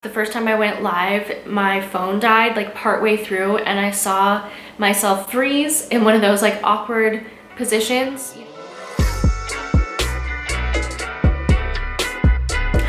The first time I went live, my phone died like partway through and I saw myself freeze in one of those like awkward positions.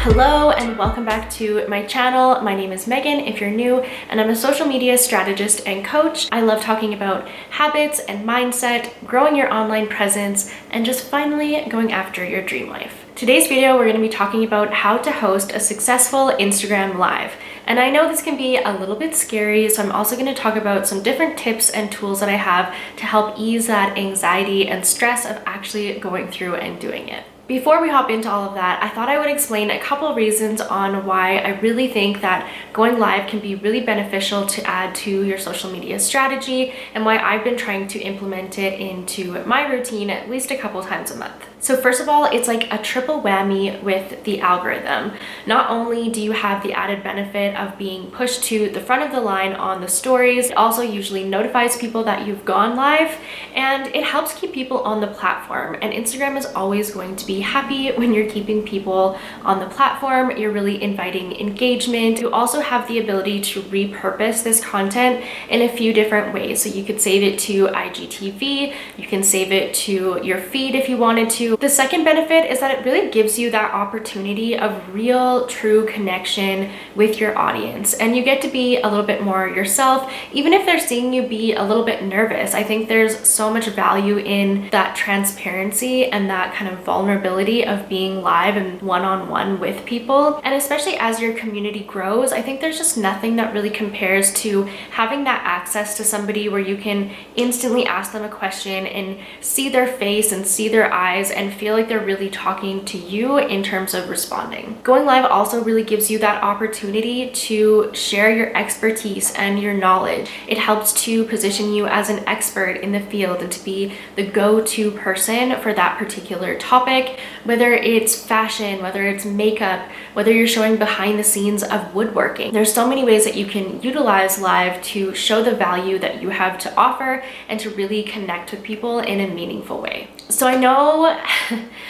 Hello and welcome back to my channel. My name is Megan if you're new, and I'm a social media strategist and coach. I love talking about habits and mindset, growing your online presence, and just finally going after your dream life. Today's video, we're going to be talking about how to host a successful Instagram live. And I know this can be a little bit scary, so I'm also going to talk about some different tips and tools that I have to help ease that anxiety and stress of actually going through and doing it. Before we hop into all of that, I thought I would explain a couple of reasons on why I really think that going live can be really beneficial to add to your social media strategy, and why I've been trying to implement it into my routine at least a couple times a month. So first of all, it's like a triple whammy with the algorithm. Not only do you have the added benefit of being pushed to the front of the line on the stories, it also usually notifies people that you've gone live, and it helps keep people on the platform. And Instagram is always going to be happy when you're keeping people on the platform. You're really inviting engagement. You also have the ability to repurpose this content in a few different ways. So you could save it to IGTV, you can save it to your feed if you wanted to. The second benefit is that it really gives you that opportunity of real, true connection with your audience, and you get to be a little bit more yourself, even if they're seeing you be a little bit nervous. I think there's so much value in that transparency and that kind of vulnerability of being live and one-on-one with people. And especially as your community grows, I think there's just nothing that really compares to having that access to somebody where you can instantly ask them a question and see their face and see their eyes and feel like they're really talking to you in terms of responding. Going live also really gives you that opportunity to share your expertise and your knowledge. It helps to position you as an expert in the field and to be the go-to person for that particular topic, whether it's fashion, whether it's makeup, whether you're showing behind the scenes of woodworking. There's so many ways that you can utilize live to show the value that you have to offer and to really connect with people in a meaningful way. So I know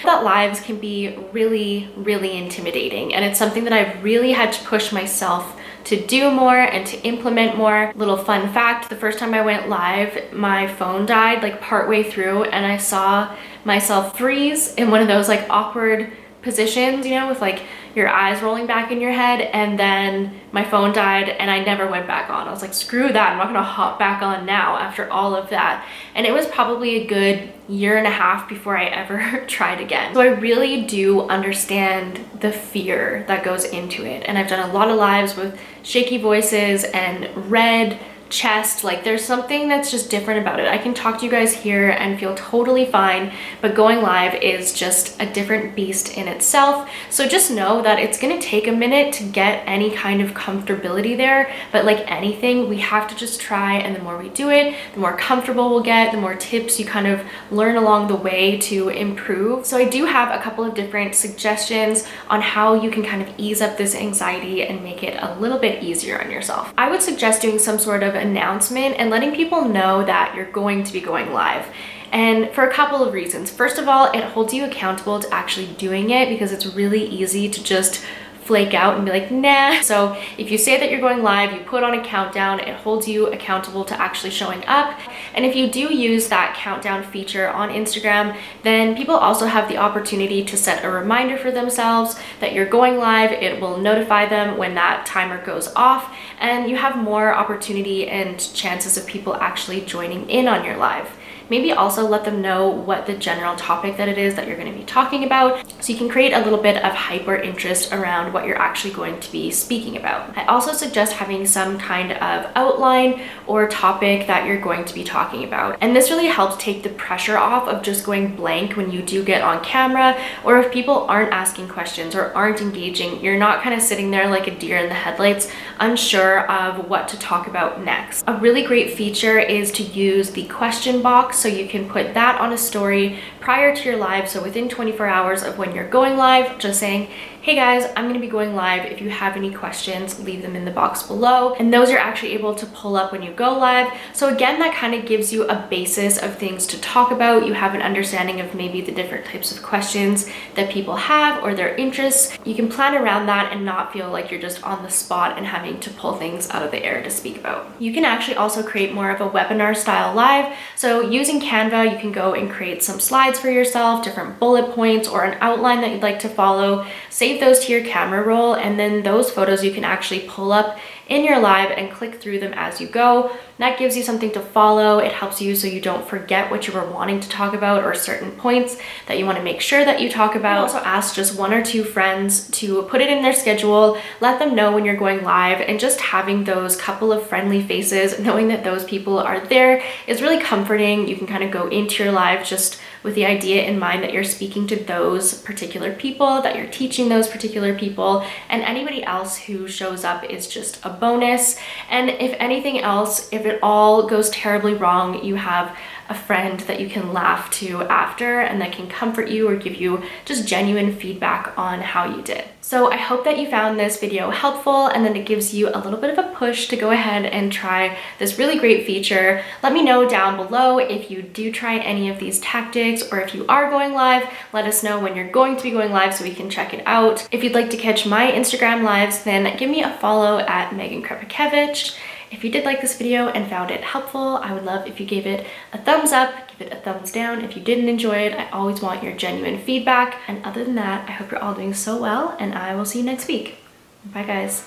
that lives can be really, really intimidating, and it's something that I've really had to push myself to do more and to implement more. Little fun fact, the first time I went live, my phone died like partway through and I saw myself freeze in one of those like awkward positions, you know, with like your eyes rolling back in your head, and then my phone died and I never went back on. I was like, screw that, I'm not gonna hop back on now after all of that. And it was probably a good year and a half before I ever tried again. So I really do understand the fear that goes into it. And I've done a lot of lives with shaky voices and red chest. Like, there's something that's just different about it. I can talk to you guys here and feel totally fine, but going live is just a different beast in itself. So just know that it's gonna take a minute to get any kind of comfortability there, but like anything, we have to just try, and the more we do it, the more comfortable we'll get, the more tips you kind of learn along the way to improve. So I do have a couple of different suggestions on how you can kind of ease up this anxiety and make it a little bit easier on yourself. I would suggest doing some sort of announcement and letting people know that you're going to be going live. And for a couple of reasons. First of all, it holds you accountable to actually doing it, because it's really easy to just flake out and be like, nah. So if you say that you're going live, you put on a countdown, it holds you accountable to actually showing up. And if you do use that countdown feature on Instagram, then people also have the opportunity to set a reminder for themselves that you're going live. It will notify them when that timer goes off, and you have more opportunity and chances of people actually joining in on your live. Maybe also let them know what the general topic that it is that you're going to be talking about, so you can create a little bit of hyper interest around what you're actually going to be speaking about. I also suggest having some kind of outline or topic that you're going to be talking about. And this really helps take the pressure off of just going blank when you do get on camera, or if people aren't asking questions or aren't engaging, you're not kind of sitting there like a deer in the headlights, unsure of what to talk about next. A really great feature is to use the question box. So you can put that on a story prior to your live. So within 24 hours of when you're going live, just saying, hey guys, I'm gonna be going live. If you have any questions, leave them in the box below. And those you're actually able to pull up when you go live. So again, that kind of gives you a basis of things to talk about. You have an understanding of maybe the different types of questions that people have or their interests. You can plan around that and not feel like you're just on the spot and having to pull things out of the air to speak about. You can actually also create more of a webinar style live. So using Canva, you can go and create some slides for yourself, different bullet points or an outline that you'd like to follow. Save those to your camera roll, and then those photos you can actually pull up in your live and click through them as you go. That gives you something to follow. It helps you so you don't forget what you were wanting to talk about or certain points that you want to make sure that you talk about. Also ask just 1 or 2 friends to put it in their schedule, let them know when you're going live, and just having those couple of friendly faces, knowing that those people are there is really comforting. You can kind of go into your live just with the idea in mind that you're speaking to those particular people, that you're teaching those particular people, and anybody else who shows up is just a bonus. And if anything else, if it all goes terribly wrong, you have a friend that you can laugh to after and that can comfort you or give you just genuine feedback on how you did. So I hope that you found this video helpful and then it gives you a little bit of a push to go ahead and try this really great feature. Let me know down below if you do try any of these tactics or if you are going live. Let us know when you're going to be going live so we can check it out. If you'd like to catch my Instagram lives, then give me a follow at Megan Krepakevich. If you did like this video and found it helpful, I would love if you gave it a thumbs up, give it a thumbs down. If you didn't enjoy it, I always want your genuine feedback. And other than that, I hope you're all doing so well and I will see you next week. Bye guys.